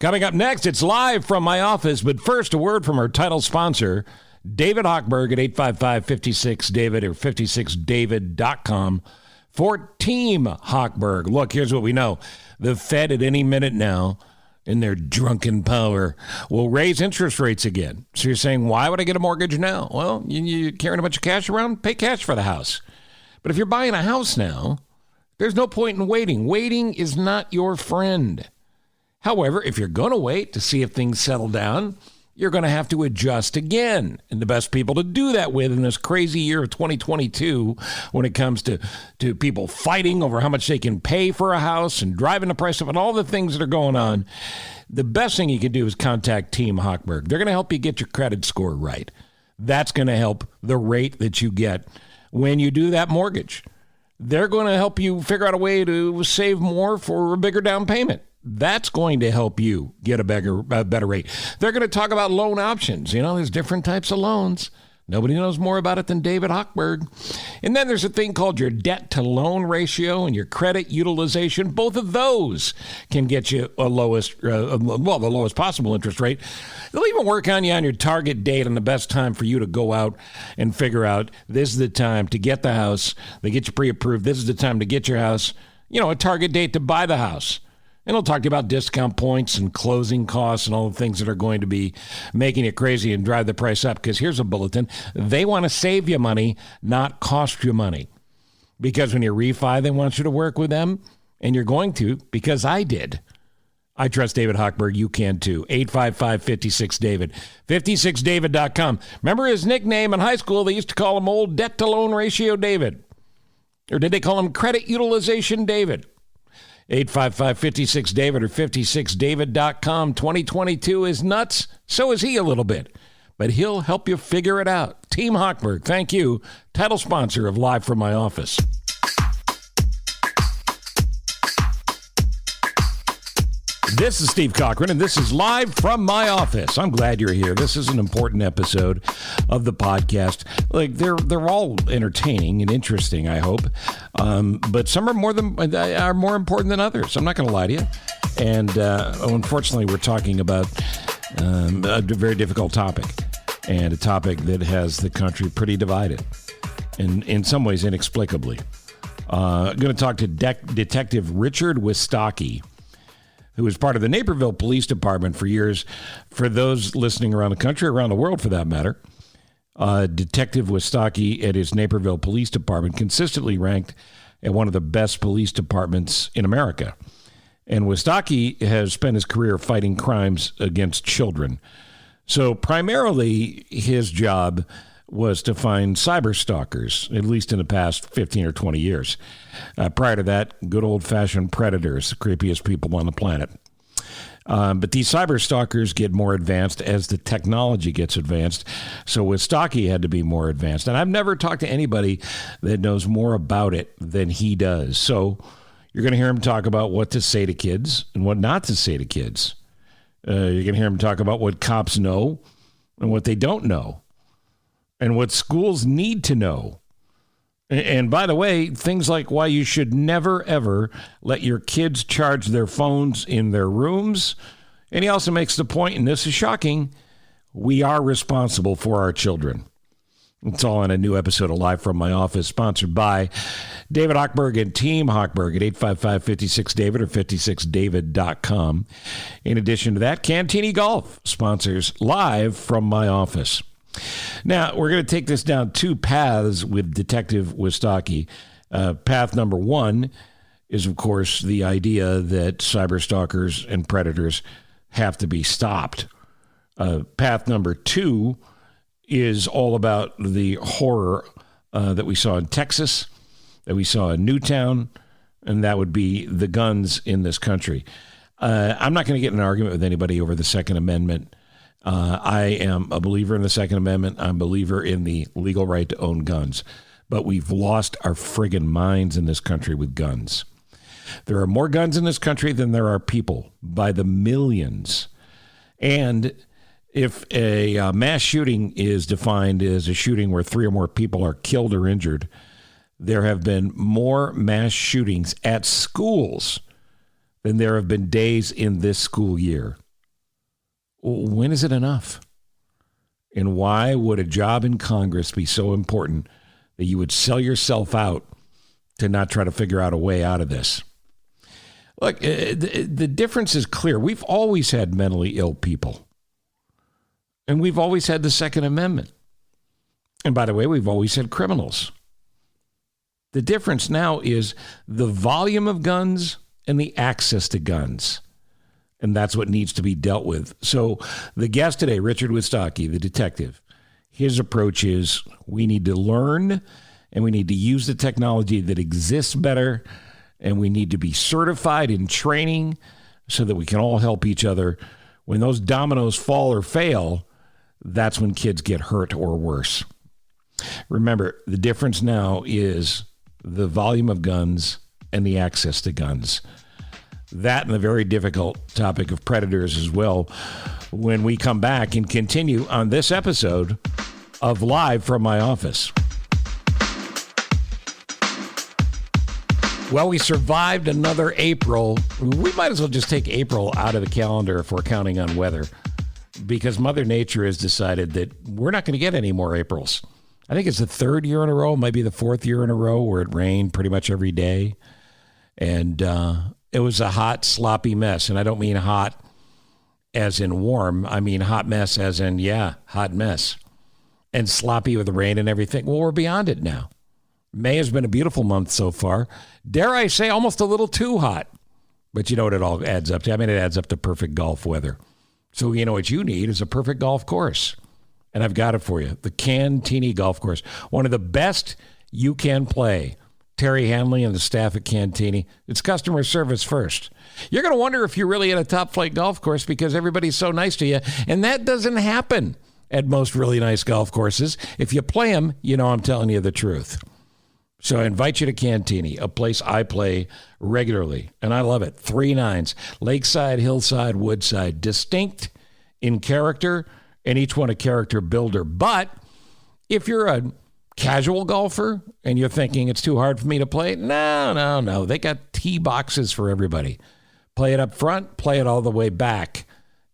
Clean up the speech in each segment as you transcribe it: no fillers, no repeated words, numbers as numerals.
Coming up next, it's live from my office, but first, a word from our title sponsor, David Hochberg at 855-56-DAVID or 56david.com for Team Hochberg. Look, here's what we know. The Fed at any minute now, in their drunken power, will raise interest rates again. So you're saying, why would I get a mortgage now? Well, you carrying a bunch of cash around? Pay cash for the house. But if you're buying a house now, there's no point in waiting. Waiting is not your friend. However, if you're going to wait to see if things settle down, you're going to have to adjust again. And the best people to do that with in this crazy year of 2022, when it comes to people fighting over how much they can pay for a house and driving the price up and all the things that are going on, the best thing you can do is contact Team Hochberg. They're going to help you get your credit score right. That's going to help the rate that you get when you do that mortgage. They're going to help you figure out a way to save more for a bigger down payment. That's going to help you get a better rate. They're going to talk about loan options. You know, there's different types of loans. Nobody knows more about it than David Hochberg. And then there's a thing called your debt to loan ratio and your credit utilization. Both of those can get you the lowest possible interest rate. They'll even work on you on your target date and the best time for you to go out and figure out this is the time to get the house. They get you pre-approved. This is the time to get your house. You know, a target date to buy the house. And he'll talk to you about discount points and closing costs and all the things that are going to be making it crazy and drive the price up. Because here's a bulletin. They want to save you money, not cost you money. Because when you refi, they want you to work with them. And you're going to, because I did. I trust David Hochberg. You can too. 855-56-DAVID. 56david.com. Remember his nickname in high school? They used to call him Old Debt to Loan Ratio David. Or did they call him Credit Utilization David? 855-56-DAVID or 56david.com. 2022 is nuts. So is he a little bit. But he'll help you figure it out. Team Hochberg, thank you. Title sponsor of Live from My Office. This is Steve Cochran, and this is Live from My Office. I'm glad you're here. This is an important episode of the podcast. Like they're all entertaining and interesting, I hope. But some are more important than others. I'm not going to lie to you. And unfortunately, we're talking about a very difficult topic, and a topic that has the country pretty divided, and in some ways inexplicably. I'm going to talk to Detective Richard Wistocki, who was part of the Naperville Police Department for years. For those listening around the country, around the world for that matter, Detective Wistocki at his Naperville Police Department consistently ranked at one of the best police departments in America. And Wistocki has spent his career fighting crimes against children. So primarily his job was to find cyber stalkers, at least in the past 15 or 20 years. Prior to that, good old-fashioned predators, the creepiest people on the planet. But these cyber stalkers get more advanced as the technology gets advanced. So Wistocki had to be more advanced. And I've never talked to anybody that knows more about it than he does. So you're going to hear him talk about what to say to kids and what not to say to kids. You're going to hear him talk about what cops know and what they don't know, and what schools need to know. And by the way, things like why you should never, ever let your kids charge their phones in their rooms. And he also makes the point, and this is shocking, we are responsible for our children. It's all in a new episode of Live from My Office, sponsored by David Hochberg and Team Hochberg at 855-56-DAVID or 56david.com. In addition to that, Cantini Golf sponsors Live from My Office. Now, we're going to take this down two paths with Detective Wistocki. Path number one is, of course, the idea that cyberstalkers and predators have to be stopped. Path number two is all about the horror that we saw in Texas, that we saw in Newtown, and that would be the guns in this country. I'm not going to get in an argument with anybody over the Second Amendment. I am a believer in the Second Amendment. I'm a believer in the legal right to own guns. But we've lost our friggin' minds in this country with guns. There are more guns in this country than there are people, by the millions. And if a mass shooting is defined as a shooting where 3 or more people are killed or injured, there have been more mass shootings at schools than there have been days in this school year. when is it enough? And why would a job in Congress be so important that you would sell yourself out to not try to figure out a way out of this? Look, the difference is clear. We've always had mentally ill people. And we've always had the Second Amendment. And by the way, we've always had criminals. The difference now is the volume of guns and the access to guns. And that's what needs to be dealt with. So the guest today, Richard Wistocki, the detective, his approach is we need to learn and we need to use the technology that exists better, and we need to be certified in training so that we can all help each other. When those dominoes fall or fail, that's when kids get hurt or worse. Remember, the difference now is the volume of guns and the access to guns. That and the very difficult topic of predators as well when we come back and continue on this episode of Live from My Office. Well, we survived another April. We might as well just take April out of the calendar if we're counting on weather, because Mother Nature has decided that we're not going to get any more Aprils. I think it's the third year in a row, maybe the fourth year in a row where it rained pretty much every day. And it was a hot, sloppy mess. And I don't mean hot as in warm. I mean hot mess as in, hot mess. And sloppy with the rain and everything. Well, we're beyond it now. May has been a beautiful month so far. Dare I say almost a little too hot. But you know what it all adds up to? I mean, it adds up to perfect golf weather. So you know what you need is a perfect golf course. And I've got it for you. The Cantini Golf Course. One of the best you can play. Terry Hanley and the staff at Cantini. It's customer service first. You're going to wonder if you're really at a top flight golf course because everybody's so nice to you. And that doesn't happen at most really nice golf courses. If you play them, you know I'm telling you the truth. So I invite you to Cantini, a place I play regularly. And I love it. 3 nines. Lakeside, hillside, woodside. Distinct in character, and each one a character builder. But if you're a casual golfer and you're thinking it's too hard for me to play, no. They got tee boxes for everybody. Play it up front, play it all the way back.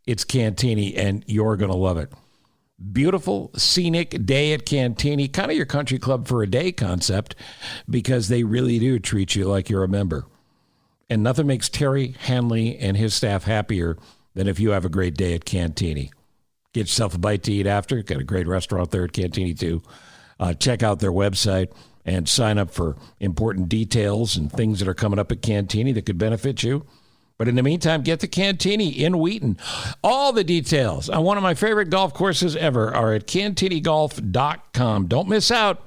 It's Cantini, and you're going to love it. Beautiful, scenic day at Cantini, kind of your country club for a day concept, because they really do treat you like you're a member. And nothing makes Terry Hanley and his staff happier than if you have a great day at Cantini. Get yourself a bite to eat after. Got a great restaurant there at Cantini, too. Check out their website and sign up for important details and things that are coming up at Cantini that could benefit you. But in the meantime, get to Cantini in Wheaton. All the details on one of my favorite golf courses ever are at cantinigolf.com. Don't miss out.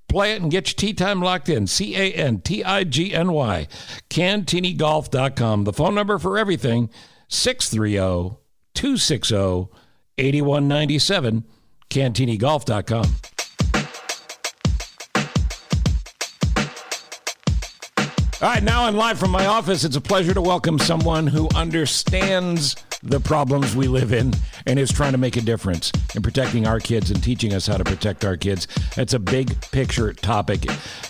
Play it and get your tee time locked in. CANTIGNY. Cantinigolf.com. The phone number for everything, 630-260-8197. Cantinigolf.com. All right, now I'm live from my office. It's a pleasure to welcome someone who understands the problems we live in and is trying to make a difference in protecting our kids and teaching us how to protect our kids. That's a big picture topic.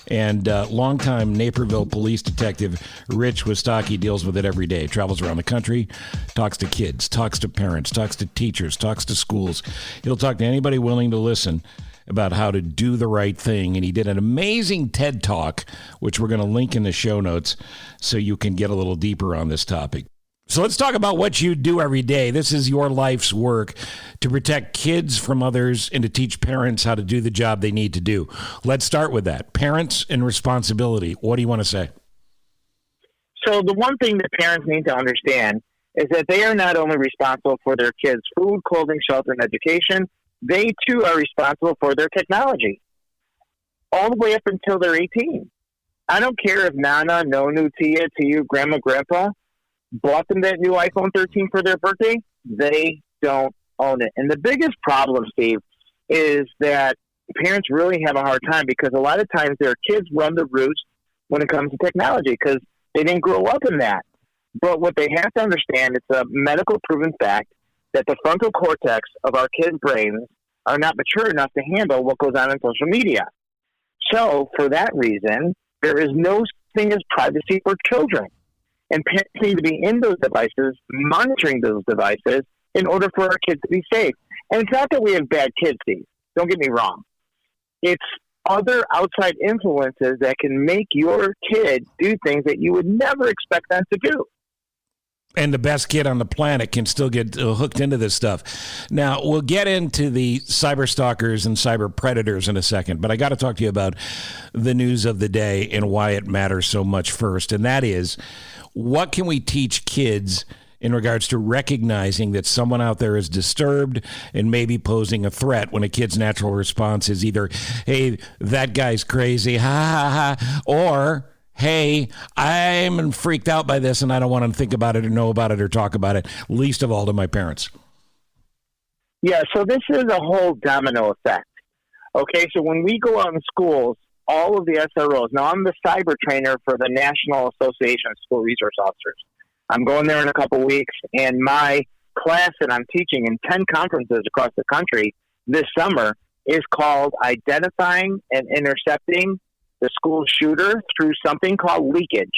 And longtime Naperville police detective Rich Wistocki deals with it every day. Travels around the country, talks to kids, talks to parents, talks to teachers, talks to schools. He'll talk to anybody willing to listen about how to do the right thing. And he did an amazing TED Talk, which we're going to link in the show notes so you can get a little deeper on this topic. So let's talk about what you do every day. This is your life's work to protect kids from others and to teach parents how to do the job they need to do. Let's start with that. Parents and responsibility. What do you want to say? So the one thing that parents need to understand is that they are not only responsible for their kids' food, clothing, shelter, and education, they too are responsible for their technology all the way up until they're 18. I don't care if Nana, Nonu, Tia, Tiu, Grandma, Grandpa bought them that new iPhone 13 for their birthday. They don't own it. And the biggest problem, Steve, is that parents really have a hard time because a lot of times their kids run the roost when it comes to technology because they didn't grow up in that. But what they have to understand, it's a medical proven fact that the frontal cortex of our kids' brains are not mature enough to handle what goes on in social media. So, for that reason, there is no such thing as privacy for children. And parents need to be in those devices, monitoring those devices, in order for our kids to be safe. And it's not that we have bad kids, Steve. Don't get me wrong. It's other outside influences that can make your kid do things that you would never expect them to do. And the best kid on the planet can still get hooked into this stuff. Now, we'll get into the cyber stalkers and cyber predators in a second, but I got to talk to you about the news of the day and why it matters so much first. And that is, what can we teach kids in regards to recognizing that someone out there is disturbed and maybe posing a threat, when a kid's natural response is either, hey, that guy's crazy, ha, ha, ha, or, hey, I'm freaked out by this and I don't want to think about it or know about it or talk about it, least of all to my parents. Yeah, so this is a whole domino effect. Okay, so when we go out in schools, all of the SROs, now I'm the cyber trainer for the National Association of School Resource Officers. I'm going there in a couple weeks, and my class that I'm teaching in 10 conferences across the country this summer is called Identifying and Intercepting the School Shooter Through Something Called Leakage.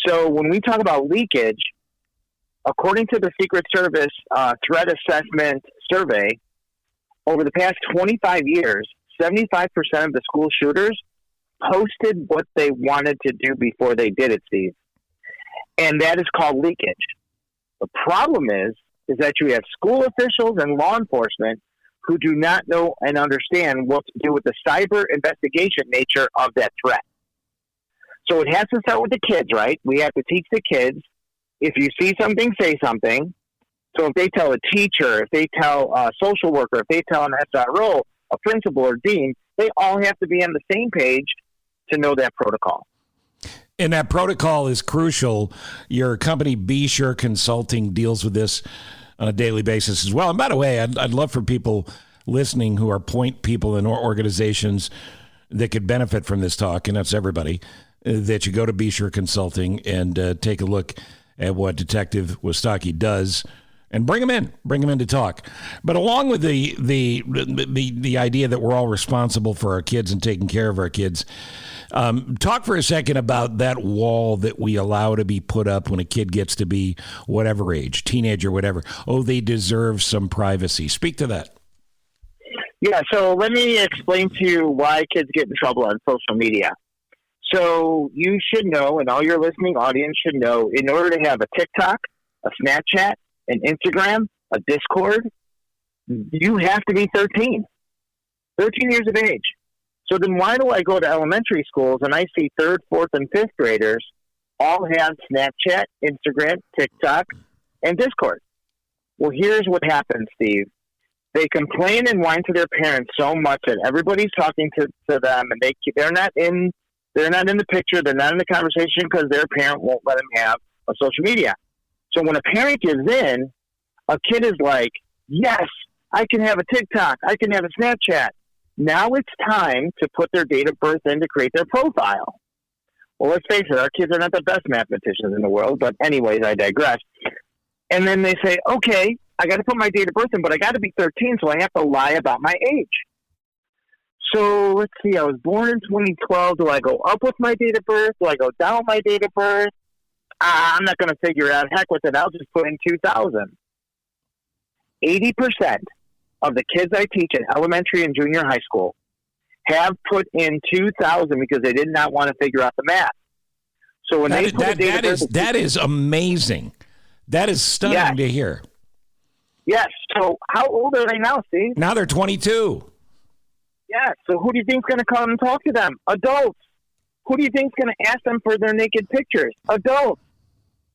So when we talk about leakage, according to the Secret Service Threat Assessment Survey, over the past 25 years, 75% of the school shooters posted what they wanted to do before they did it, Steve. And that is called leakage. The problem is that you have school officials and law enforcement who do not know and understand what to do with the cyber investigation nature of that threat. So it has to start with the kids, right? We have to teach the kids, if you see something, say something. So if they tell a teacher, if they tell a social worker, if they tell an SRO, a principal or dean, they all have to be on the same page to know that protocol. And that protocol is crucial. Your company, Be Sure Consulting, deals with this on a daily basis as well. And by the way, I'd love for people listening who are point people in organizations that could benefit from this talk, and that's everybody, that you go to Be Sure Consulting and take a look at what Detective Wistocki does, and bring him in to talk. But along with the idea that we're all responsible for our kids and taking care of our kids, talk for a second about that wall that we allow to be put up when a kid gets to be whatever age, teenager, whatever. Oh, they deserve some privacy. Speak to that. Yeah, so let me explain to you why kids get in trouble on social media. So you should know, and all your listening audience should know, in order to have a TikTok, a Snapchat, an Instagram, a Discord, you have to be 13 years of age. So then why do I go to elementary schools and I see 3rd, 4th, and 5th graders all have Snapchat, Instagram, TikTok, and Discord? Well, here's what happens, Steve. They complain and whine to their parents so much that everybody's talking to them, and they're not in the picture, they're not in the conversation because their parent won't let them have a social media. So when a parent gives in, a kid is like, yes, I can have a TikTok, I can have a Snapchat. Now it's time to put their date of birth in to create their profile. Well, let's face it, our kids are not the best mathematicians in the world, but anyways, I digress. And then they say, okay, I got to put my date of birth in, but I got to be 13, so I have to lie about my age. So let's see, I was born in 2012. Do I go up with my date of birth? Do I go down with my date of birth? I'm not going to figure it out. Heck with it. I'll just put in 2000. 80% of the kids I teach in elementary and junior high school have put in 2000 because they did not want to figure out the math. So when they put that is amazing. That is stunning to hear. Yes. So how old are they now, Steve? Now they're 22. Yeah. So who do you think is going to come and talk to them? Adults. Who do you think is going to ask them for their naked pictures? Adults.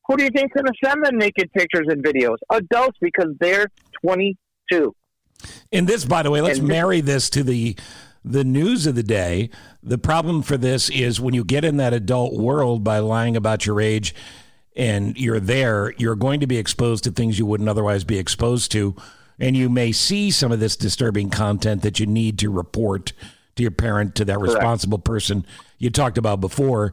Who do you think is going to send them naked pictures and videos? Adults, because they're 22. And this, by the way, let's marry this to the news of the day. The problem for this is when you get in that adult world by lying about your age and you're going to be exposed to things you wouldn't otherwise be exposed to. And you may see some of this disturbing content that you need to report to your parent, to that responsible person you talked about before.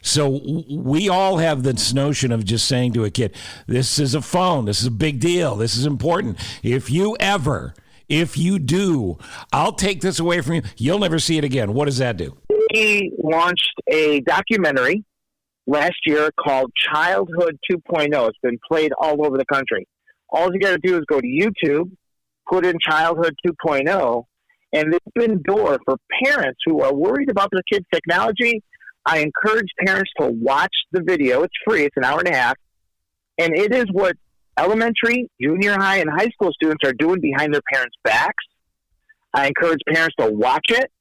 So we all have this notion of just saying to a kid, this is a phone, this is a big deal, this is important. If you do, I'll take this away from you. You'll never see it again. What does that do? We launched a documentary last year called Childhood 2.0. It's been played all over the country. All you got to do is go to YouTube, put in Childhood 2.0, and it's been door for parents who are worried about their kids' technology. I encourage parents to watch the video. It's free. It's an hour and a half. And it is what elementary, junior high, and high school students are doing behind their parents' backs. I encourage parents to watch it.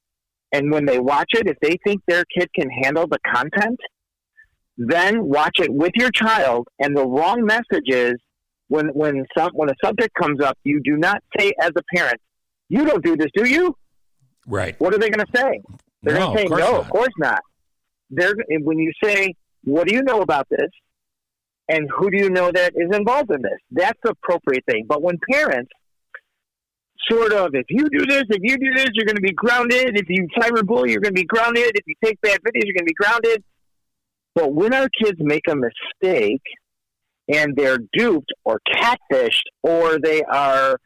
And when they watch it, if they think their kid can handle the content, then watch it with your child. And the wrong message is when a subject comes up, you do not say as a parent, "You don't do this, do you?" Right. What are they going to say? They're going to say, "No, of course not." When you say, "What do you know about this?" and "Who do you know that is involved in this?" That's the appropriate thing. But when parents sort of, if you do this, you're going to be grounded. If you cyberbully, you're going to be grounded. If you take bad videos, you're going to be grounded. But when our kids make a mistake and they're duped or catfished or they are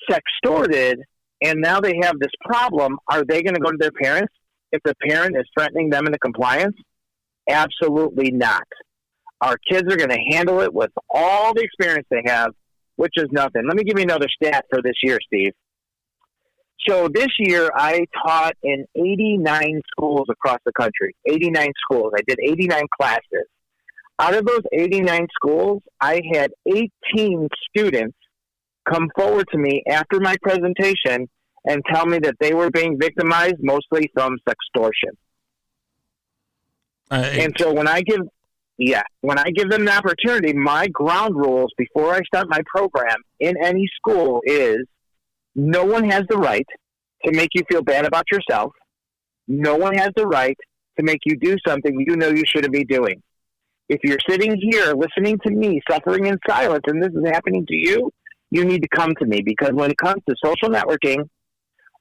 sextorted and now they have this problem, are they going to go to their parents if the parent is threatening them into compliance? Absolutely not. Our kids are going to handle it with all the experience they have, which is nothing. Let me give you another stat for this year, Steve. So this year I taught in 89 schools across the country, 89 schools. I did 89 classes. Out of those 89 schools, I had 18 students come forward to me after my presentation and tell me that they were being victimized mostly from sextortion. And so when I give them the opportunity, my ground rules before I start my program in any school is no one has the right to make you feel bad about yourself. No one has the right to make you do something you know you shouldn't be doing. If you're sitting here listening to me, suffering in silence, and this is happening to you, you need to come to me, because when it comes to social networking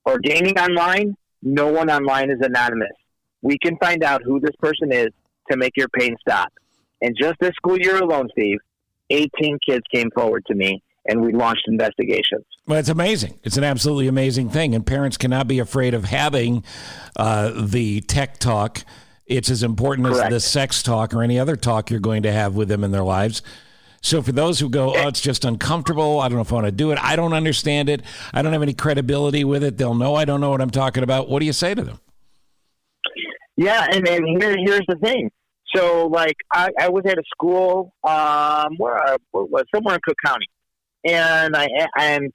or gaming online, no one online is anonymous. We can find out who this person is to make your pain stop. And just this school year alone, Steve, 18 kids came forward to me, and we launched investigations. Well, it's amazing. It's an absolutely amazing thing, and parents cannot be afraid of having the tech talk. It's as important Correct. as the sex talk or any other talk you're going to have with them in their lives. So for those who go, "Oh, it's just uncomfortable. I don't know if I want to do it. I don't understand it. I don't have any credibility with it. They'll know I don't know what I'm talking about." What do you say to them? Yeah, and here's the thing. So, like, I was at a school somewhere in Cook County, and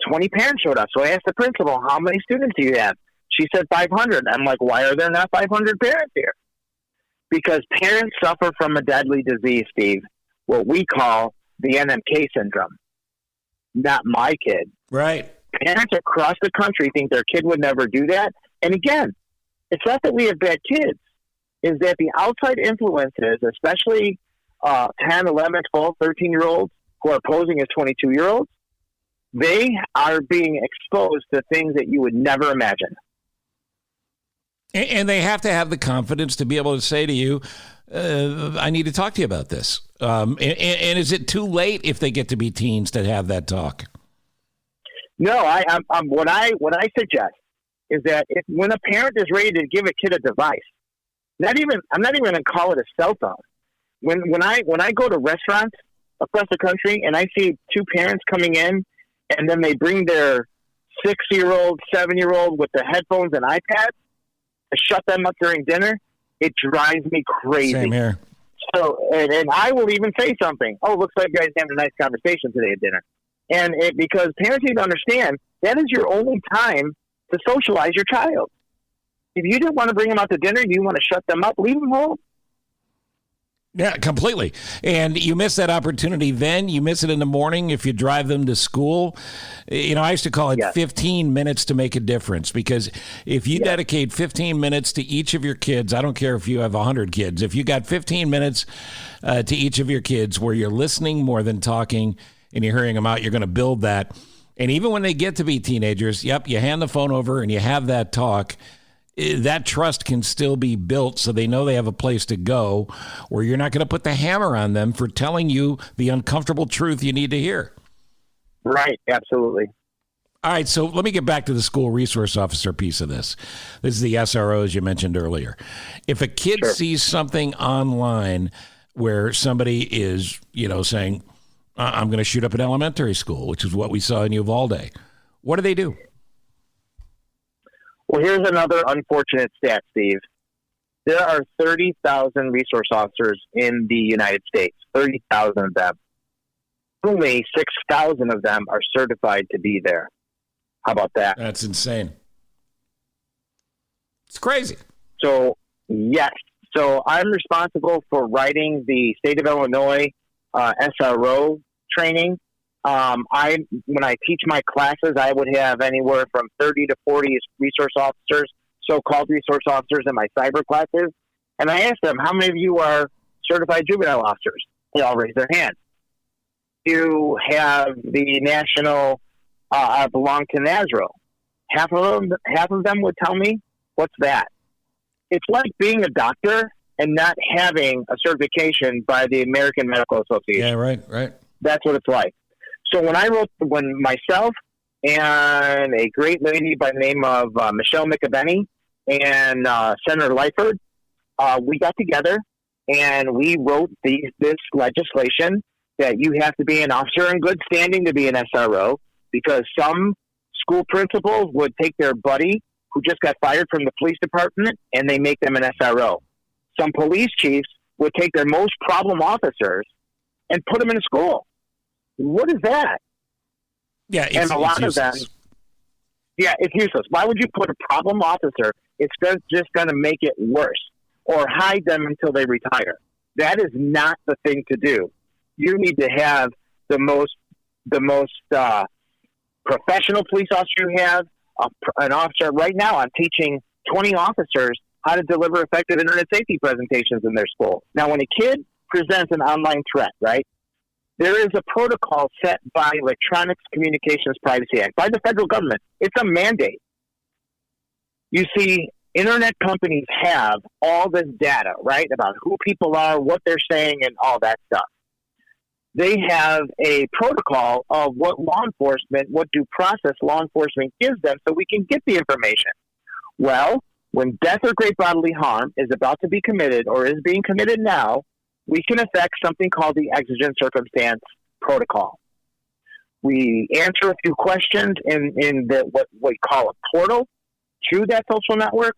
20 parents showed up. So I asked the principal, "How many students do you have?" She said 500. I'm like, "Why are there not 500 parents here?" Because parents suffer from a deadly disease, Steve, what we call the NMK syndrome. Not my kid. Right. Parents across the country think their kid would never do that. And again, it's not that we have bad kids. Is that the outside influences, especially 10, 11, 12, 13-year-olds who are posing as 22-year-olds, they are being exposed to things that you would never imagine. And they have to have the confidence to be able to say to you, "I need to talk to you about this." And is it too late if they get to be teens to have that talk? No, what I suggest is that when a parent is ready to give a kid a device, I'm not even going to call it a cell phone. When I go to restaurants across the country and I see two parents coming in and then they bring their 6-year-old, 7-year-old with the headphones and iPads to shut them up during dinner, it drives me crazy. Same here. So, and I will even say something. "Oh, looks like you guys having a nice conversation today at dinner." And because parents need to understand that is your only time to socialize your child. If you didn't want to bring them out to dinner, you want to shut them up, leave them home. Yeah, completely. And you miss that opportunity then. You miss it in the morning if you drive them to school. You know, I used to call it 15 minutes to make a difference, because if you dedicate 15 minutes to each of your kids, I don't care if you have 100 kids, if you got 15 minutes to each of your kids where you're listening more than talking and you're hearing them out, you're going to build that. And even when they get to be teenagers, you hand the phone over and you have that talk. That trust can still be built so they know they have a place to go where you're not going to put the hammer on them for telling you the uncomfortable truth you need to hear. Right. Absolutely. All right. So let me get back to the school resource officer piece of this. This is the SROs you mentioned earlier. If a kid sees something online where somebody is, saying, I'm going to shoot up an elementary school, which is what we saw in Uvalde. What do they do? Well, here's another unfortunate stat, Steve. There are 30,000 resource officers in the United States, 30,000 of them. Only 6,000 of them are certified to be there. How about that? That's insane. It's crazy. So, yes. So I'm responsible for writing the state of Illinois SRO training. When I teach my classes, I would have anywhere from 30 to 40 resource officers, so-called resource officers in my cyber classes. And I ask them, how many of you are certified juvenile officers? They all raise their hands. You have the national, I belong to NASRO. Half of them would tell me, what's that? It's like being a doctor and not having a certification by the American Medical Association. Yeah, right. That's what it's like. So when myself and a great lady by the name of Michelle McAvenny and Senator Lightford, we got together and we wrote this legislation that you have to be an officer in good standing to be an SRO, because some school principals would take their buddy who just got fired from the police department and they make them an SRO. Some police chiefs would take their most problem officers and put them in a school. What is that? Yeah, and a lot of them, it's useless. Why would you put a problem officer? It's just going to make it worse, or hide them until they retire. That is not the thing to do. You need to have the most professional police officer you have. An officer right now, I'm teaching 20 officers how to deliver effective internet safety presentations in their school. Now, when a kid presents an online threat, right, there is a protocol set by Electronics Communications Privacy Act, by the federal government. It's a mandate. You see, internet companies have all this data, right, about who people are, what they're saying, and all that stuff. They have a protocol of what due process law enforcement gives them so we can get the information. Well, when death or great bodily harm is about to be committed or is being committed now, we can affect something called the exigent circumstance protocol. We answer a few questions in what we call a portal to that social network.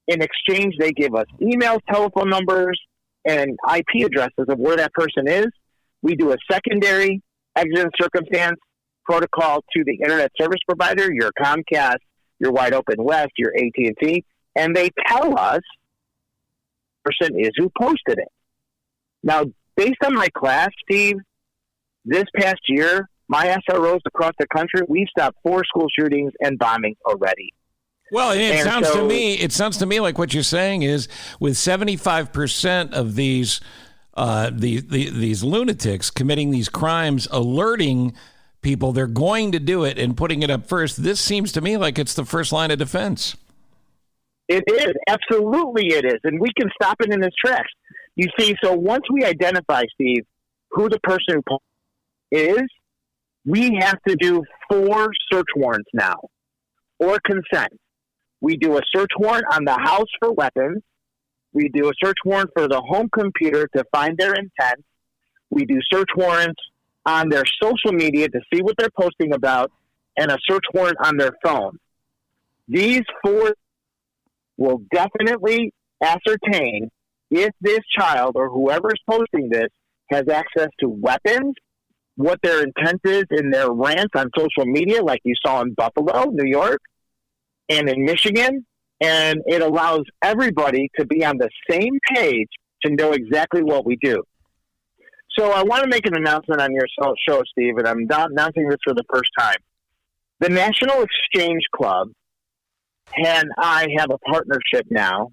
In exchange, they give us emails, telephone numbers, and IP addresses of where that person is. We do a secondary exigent circumstance protocol to the internet service provider, your Comcast, your Wide Open West, your AT&T, and they tell us the person is who posted it. Now, based on my class, Steve, this past year, my SROs across the country, we've stopped 4 school shootings and bombings already. Well, it sounds to me like what you're saying is, with 75% of these lunatics committing these crimes, alerting people they're going to do it and putting it up first, this seems to me like it's the first line of defense. It is. Absolutely it is. And we can stop it in its tracks. You see, so once we identify, Steve, who the person who is, we have to do 4 search warrants now, or consent. We do a search warrant on the house for weapons. We do a search warrant for the home computer to find their intent. We do search warrants on their social media to see what they're posting about, and a search warrant on their phone. These 4 will definitely ascertain if this child or whoever is posting this has access to weapons, what their intent is in their rants on social media, like you saw in Buffalo, New York, and in Michigan. And it allows everybody to be on the same page to know exactly what we do. So I want to make an announcement on your show, Steve, and I'm announcing this for the first time. The National Exchange Club and I have a partnership now.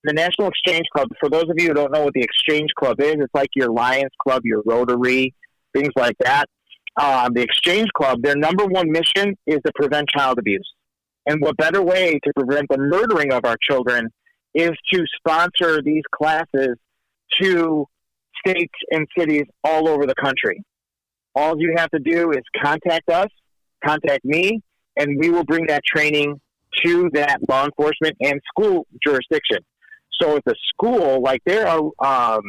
The National Exchange Club, for those of you who don't know what the Exchange Club is, it's like your Lions Club, your Rotary, things like that. The Exchange Club, their number one mission is to prevent child abuse. And what better way to prevent the murdering of our children is to sponsor these classes to states and cities all over the country. All you have to do is contact us, contact me, and we will bring that training to that law enforcement and school jurisdiction. So if the school, like there are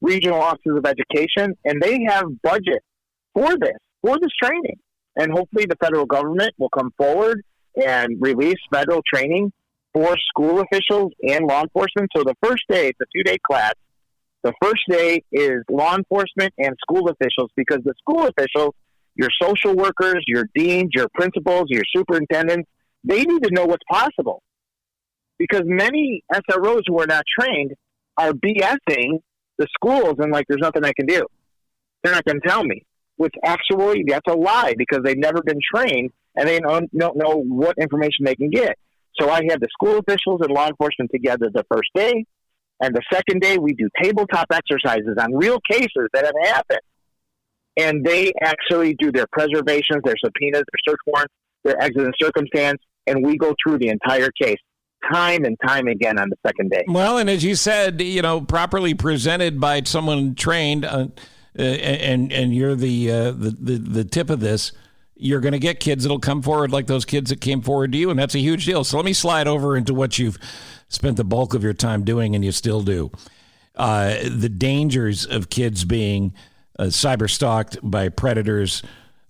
regional offices of education, and they have budget for this training. And hopefully the federal government will come forward and release federal training for school officials and law enforcement. So the first day, it's a 2-day class. The first day is law enforcement and school officials, because the school officials, your social workers, your deans, your principals, your superintendents, they need to know what's possible. Because many SROs who are not trained are BSing the schools and like, there's nothing I can do. They're not going to tell me. Which actually, that's a lie, because they've never been trained and they don't know what information they can get. So I have the school officials and law enforcement together the first day. And the second day, we do tabletop exercises on real cases that have happened. And they actually do their preservations, their subpoenas, their search warrants, their exigent circumstance, and we go through the entire case time and time again on the second day. Well, and as you said, properly presented by someone trained, and you're the tip of this, you're going to get kids that'll come forward like those kids that came forward to you, and that's a huge deal. So let me slide over into what you've spent the bulk of your time doing, and you still do. The dangers of kids being cyber stalked by predators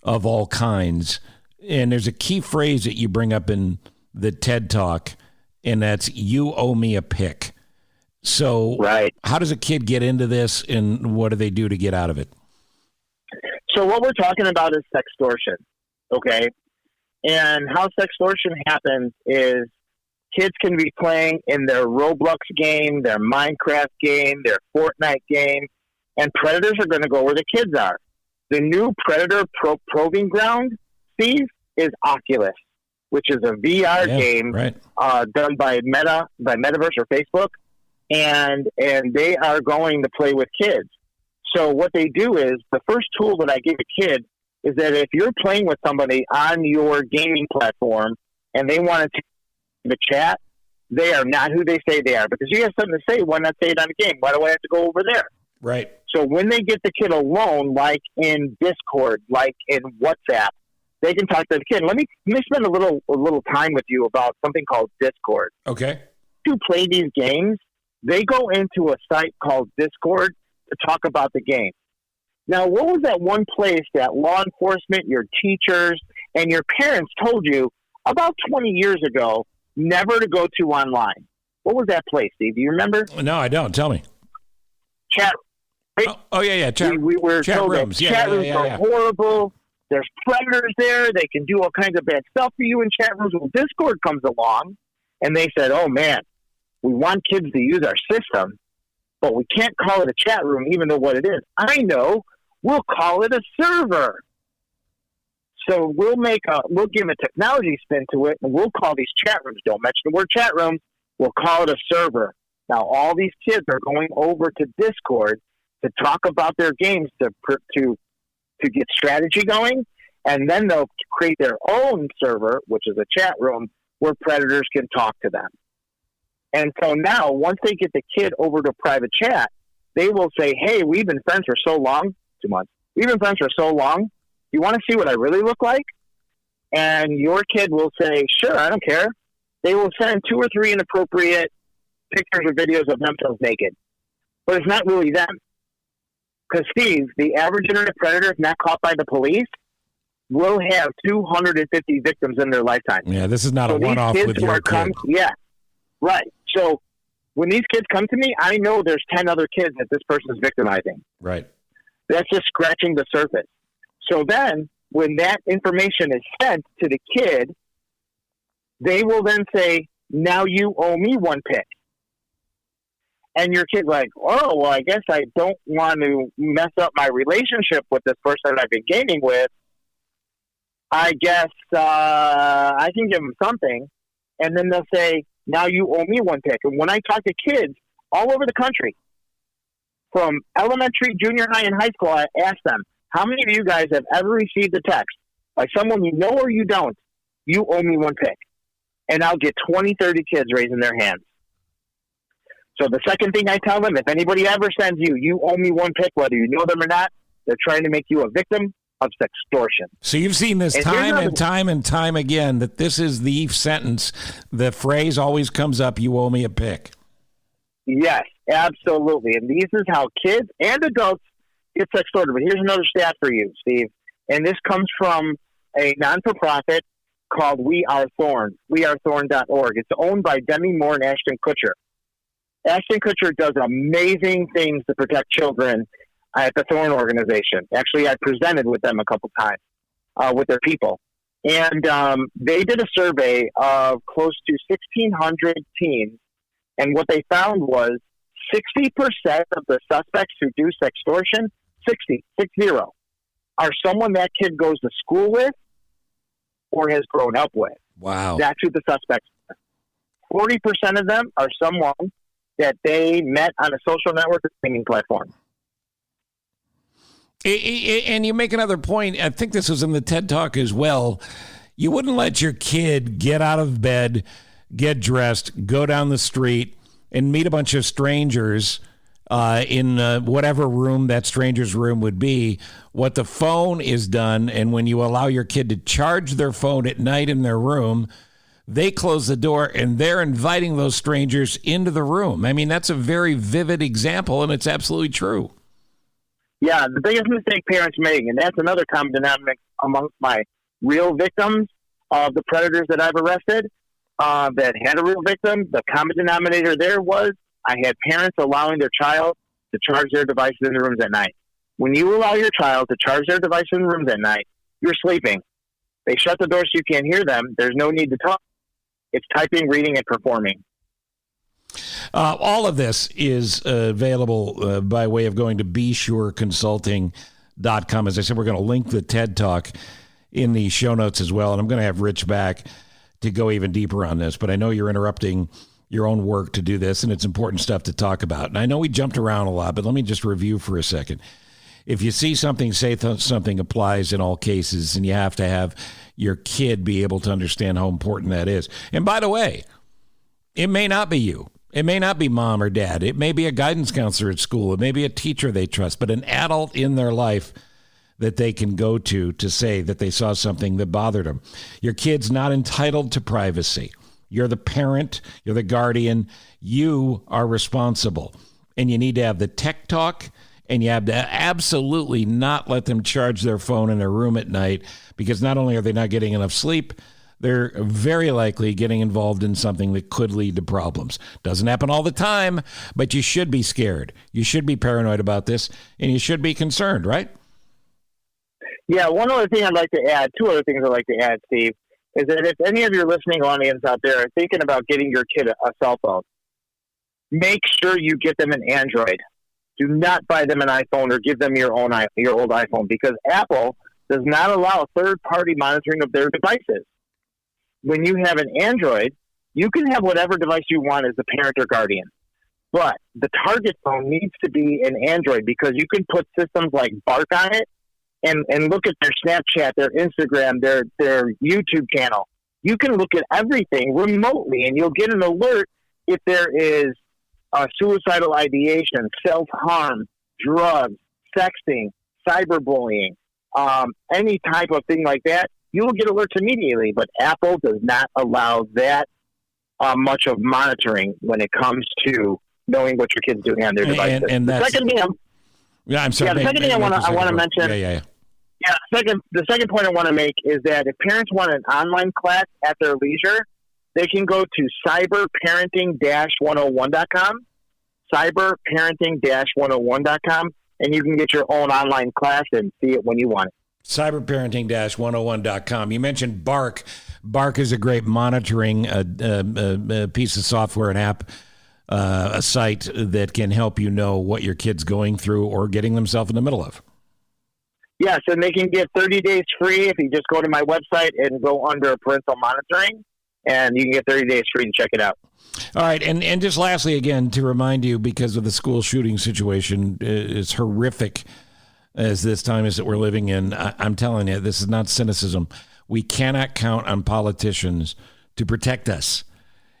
of all kinds. And there's a key phrase that you bring up in the TED Talk, and that's "you owe me a pic." So right. How does a kid get into this, and what do they do to get out of it? So what we're talking about is sextortion, okay? And how sextortion happens is kids can be playing in their Roblox game, their Minecraft game, their Fortnite game, and predators are going to go where the kids are. The new predator probing ground, Steve, is Oculus, which is a VR game done by Metaverse or Facebook. And they are going to play with kids. So what they do is, the first tool that I give a kid is that if you're playing with somebody on your gaming platform and they want to the chat, they are not who they say they are. Because you have something to say, why not say it on the game? Why do I have to go over there? Right. So when they get the kid alone, like in Discord, like in WhatsApp, they can talk to the kid. Let me spend a little time with you about something called Discord. Okay. To play these games, they go into a site called Discord to talk about the game. Now, what was that one place that law enforcement, your teachers, and your parents told you about 20 years ago never to go to online? What was that place, Steve? Do you remember? No, I don't. Tell me. Chat. Right? Oh, yeah. We were chat told rooms. That chat rooms are horrible. There's predators there. They can do all kinds of bad stuff for you in chat rooms. Well, Discord comes along, and they said, oh, man, we want kids to use our system, but we can't call it a chat room, even though what it is. I know. We'll call it a server. So we'll give a technology spin to it, and we'll call these chat rooms. Don't mention the word chat room. We'll call it a server. Now, all these kids are going over to Discord to talk about their games to get strategy going, and then they'll create their own server, which is a chat room, where predators can talk to them. And so now, once they get the kid over to private chat, they will say, hey, we've been friends for so long, 2 months. We've been friends for so long. You want to see what I really look like? And your kid will say, sure, I don't care. They will send 2 or 3 inappropriate pictures or videos of themselves naked. But it's not really them. Because, Steve, the average internet predator, if not caught by the police, will have 250 victims in their lifetime. Yeah, this is not a one-off with your kid. Yeah, right. So when these kids come to me, I know there's 10 other kids that this person is victimizing. Right. That's just scratching the surface. So then, when that information is sent to the kid, they will then say, now you owe me one pic. And your kid's like, oh, well, I guess I don't want to mess up my relationship with this person I've been gaming with. I guess I can give them something. And then they'll say, now you owe me one pic. And when I talk to kids all over the country, from elementary, junior high, and high school, I ask them, how many of you guys have ever received a text by someone you know or you don't, you owe me one pic? And I'll get 20, 30 kids raising their hands. So the second thing I tell them, if anybody ever sends you owe me one pic, whether you know them or not, they're trying to make you a victim of sextortion. So you've seen this time and time again, that this is the sentence, the phrase always comes up, you owe me a pic. Yes, absolutely. And this is how kids and adults get sextorted. But here's another stat for you, Steve. And this comes from a non-for-profit called We Are Thorn, wearethorn.org. It's owned by Demi Moore and Ashton Kutcher. Ashton Kutcher does amazing things to protect children at the Thorn organization. Actually, I presented with them a couple times with their people. And they did a survey of close to 1,600 teens. And what they found was 60% of the suspects who do sextortion, 60, are someone that kid goes to school with or has grown up with. Wow. That's who the suspects are. 40% of them are someone that they met on a social network or streaming platform. And you make another point. I think this was in the TED Talk as well. You wouldn't let your kid get out of bed, get dressed, go down the street, and meet a bunch of strangers in whatever room that stranger's room would be. What the phone is done, and when you allow your kid to charge their phone at night in their room, they close the door and they're inviting those strangers into the room. I mean, that's a very vivid example, and it's absolutely true. Yeah, the biggest mistake parents make, and that's another common denominator amongst my real victims of the predators that I've arrested that had a real victim. The common denominator there was I had parents allowing their child to charge their devices in the rooms at night. When you allow your child to charge their device in the rooms at night, you're sleeping. They shut the door so you can't hear them. There's no need to talk. It's typing, reading, and performing. All of this is available by way of going to BeSureConsulting.com. As I said, we're going to link the TED Talk in the show notes as well. And I'm going to have Rich back to go even deeper on this. But I know you're interrupting your own work to do this, and it's important stuff to talk about. And I know we jumped around a lot, but let me just review for a second. If you see something, say something applies in all cases, and you have to have your kid be able to understand how important that is. And by the way, it may not be you. It may not be mom or dad. It may be a guidance counselor at school. It may be a teacher they trust, but an adult in their life that they can go to say that they saw something that bothered them. Your kid's not entitled to privacy. You're the parent. You're the guardian. You are responsible. And you need to have the tech talk, and you have to absolutely not let them charge their phone in their room at night, because not only are they not getting enough sleep, they're very likely getting involved in something that could lead to problems. Doesn't happen all the time, but you should be scared. You should be paranoid about this, and you should be concerned, right? Yeah, one other thing I'd like to add, two other things I'd like to add, Steve, is that if any of your listening audience out there are thinking about getting your kid a cell phone, make sure you get them an Android. Do not buy them an iPhone or give them your old iPhone, because Apple does not allow third-party monitoring of their devices. When you have an Android, you can have whatever device you want as the parent or guardian. But the target phone needs to be an Android, because you can put systems like Bark on it and look at their Snapchat, their Instagram, their YouTube channel. You can look at everything remotely, and you'll get an alert if there is suicidal ideation, self-harm, drugs, sexting, cyberbullying, any type of thing like that. You will get alerts immediately, but Apple does not allow that much of monitoring when it comes to knowing what your kids doing on their devices. And the second thing, the second thing I want to mention. The second point I want to make is that if parents want an online class at their leisure, they can go to cyberparenting-101.com, cyberparenting-101.com, and you can get your own online class and see it when you want it. Cyberparenting-101.com. You mentioned Bark. Bark is a great monitoring piece of software, an app, a site that can help you know what your kid's going through or getting themselves in the middle of. Yes, and they can get 30 days free if you just go to my website and go under parental monitoring, and you can get 30 days free to check it out. All right, and just lastly, again, to remind you, because of the school shooting situation, it's horrific as this time is that we're living in. I'm telling you, this is not cynicism. We cannot count on politicians to protect us.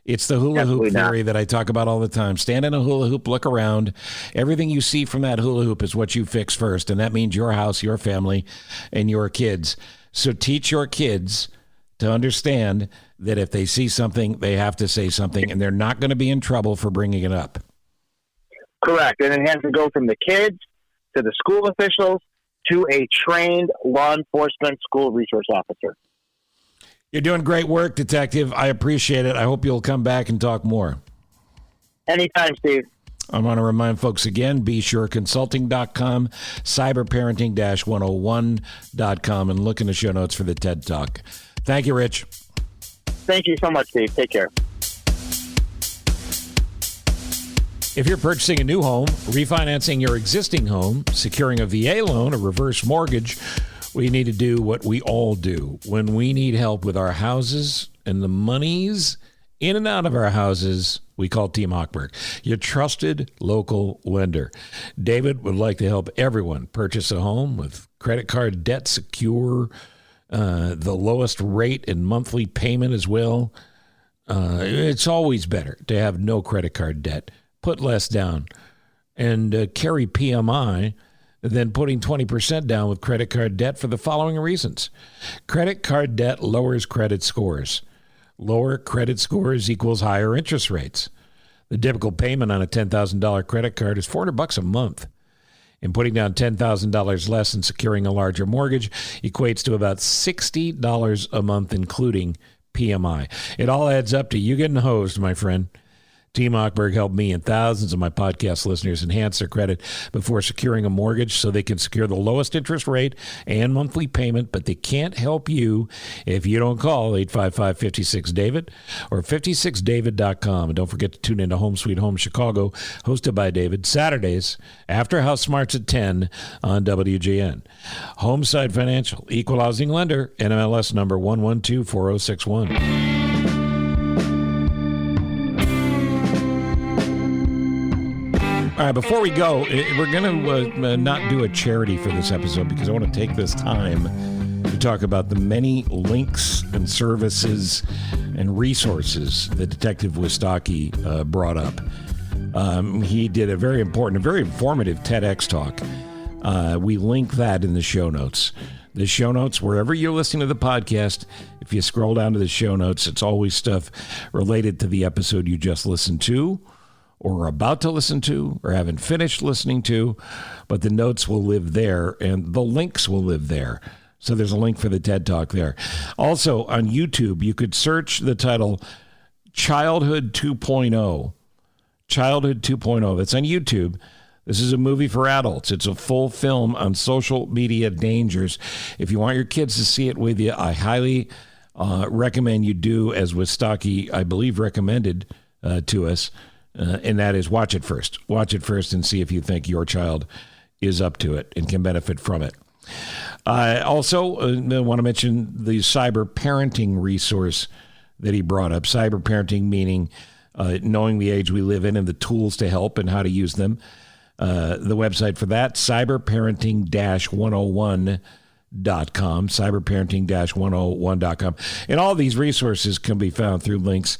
It's the hula hoop theory that I talk about all the time. Stand in a hula hoop, look around. Everything you see from that hula hoop is what you fix first, and that means your house, your family, and your kids. So teach your kids to understand that if they see something, they have to say something, and they're not going to be in trouble for bringing it up. Correct, and it has to go from the kids to the school officials to a trained law enforcement school resource officer. You're doing great work, Detective. I appreciate it. I hope you'll come back and talk more. Anytime, Steve. I want to remind folks again, BeSureConsulting.com, cyberparenting-101.com, and look in the show notes for the TED Talk. Thank you, Rich. Thank you so much, Steve. Take care. If you're purchasing a new home, refinancing your existing home, securing a VA loan, a reverse mortgage, we need to do what we all do when we need help with our houses and the monies in and out of our houses. We call Team Hochberg, your trusted local lender. David would like to help everyone purchase a home with credit card debt secure, the lowest rate and monthly payment as well. It's always better to have no credit card debt, put less down, and carry PMI than putting 20% down with credit card debt for the following reasons. Credit card debt lowers credit scores. Lower credit scores equals higher interest rates. The typical payment on a $10,000 credit card is $400 a month. And putting down $10,000 less and securing a larger mortgage equates to about $60 a month, including PMI. It all adds up to you getting hosed, my friend. Team Hochberg helped me and thousands of my podcast listeners enhance their credit before securing a mortgage so they can secure the lowest interest rate and monthly payment, but they can't help you if you don't call 855-56-DAVID or 56david.com. And don't forget to tune into Home Sweet Home Chicago, hosted by David, Saturdays after House Smarts at 10 on WGN. Homeside Financial, Equal Housing Lender, NMLS number 1124061. All right, before we go, we're going to not do a charity for this episode because I want to take this time to talk about the many links and services and resources that Detective Wistocki brought up. He did a very important, a very informative TEDx talk. We link that in the show notes. The show notes, wherever you're listening to the podcast, if you scroll down to the show notes, it's always stuff related to the episode you just listened to, or about to listen to, or haven't finished listening to, but the notes will live there, and the links will live there. So there's a link for the TED Talk there. Also, on YouTube, you could search the title Childhood 2.0. Childhood 2.0. That's on YouTube. This is a movie for adults. It's a full film on social media dangers. If you want your kids to see it with you, I highly recommend you do, as Wistocki, I believe, recommended to us. And that is watch it first. Watch it first and see if you think your child is up to it and can benefit from it. Also, I want to mention the cyber parenting resource that he brought up. Cyber parenting meaning knowing the age we live in and the tools to help and how to use them. The website for that, cyberparenting-101.com, cyberparenting-101.com. And all these resources can be found through links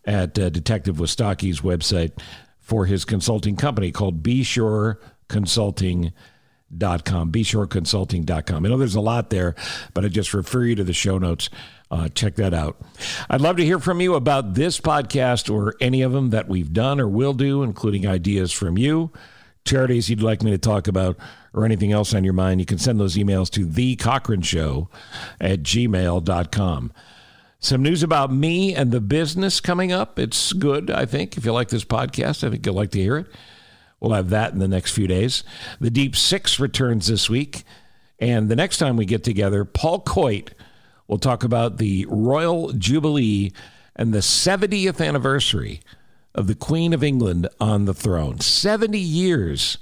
at Detective Wistocki's website for his consulting company called BeSureConsulting.com, BeSureConsulting.com. I know there's a lot there, but I just refer you to the show notes. Check that out. I'd love to hear from you about this podcast or any of them that we've done or will do, including ideas from you, charities you'd like me to talk about, or anything else on your mind. You can send those emails to thecochronshow@gmail.com. Some news about me and the business coming up. It's good, I think. If you like this podcast, I think you'll like to hear it. We'll have that in the next few days. The Deep Six returns this week. And the next time we get together, Paul Coit will talk about the Royal Jubilee and the 70th anniversary of the Queen of England on the throne. 70 years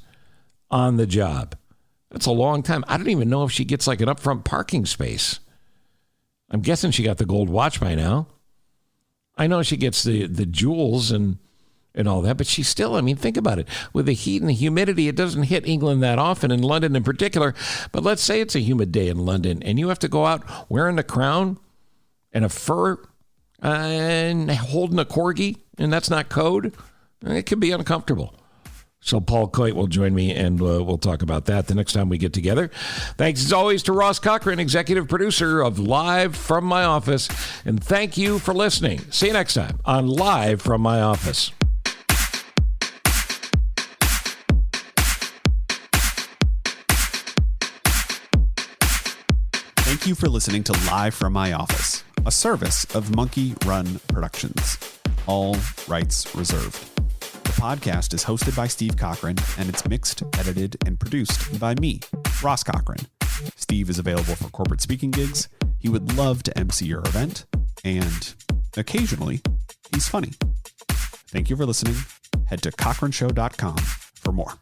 on the job. That's a long time. I don't even know if she gets like an upfront parking space. I'm guessing she got the gold watch by now. I know she gets the jewels and all that, but she still, I mean, think about it. With the heat and the humidity, it doesn't hit England that often, in London in particular. But let's say it's a humid day in London, and you have to go out wearing a crown and a fur and holding a corgi, and that's not code. It can be uncomfortable. So Paul Coit will join me, and we'll talk about that the next time we get together. Thanks, as always, to Ross Cochran, executive producer of Live from My Office. And thank you for listening. See you next time on Live from My Office. Thank you for listening to Live from My Office, a service of Monkey Run Productions. All rights reserved. The podcast is hosted by Steve Cochran, and it's mixed, edited, and produced by me, Ross Cochran. Steve is available for corporate speaking gigs. He would love to MC your event, and occasionally, he's funny. Thank you for listening. Head to cochranshow.com for more.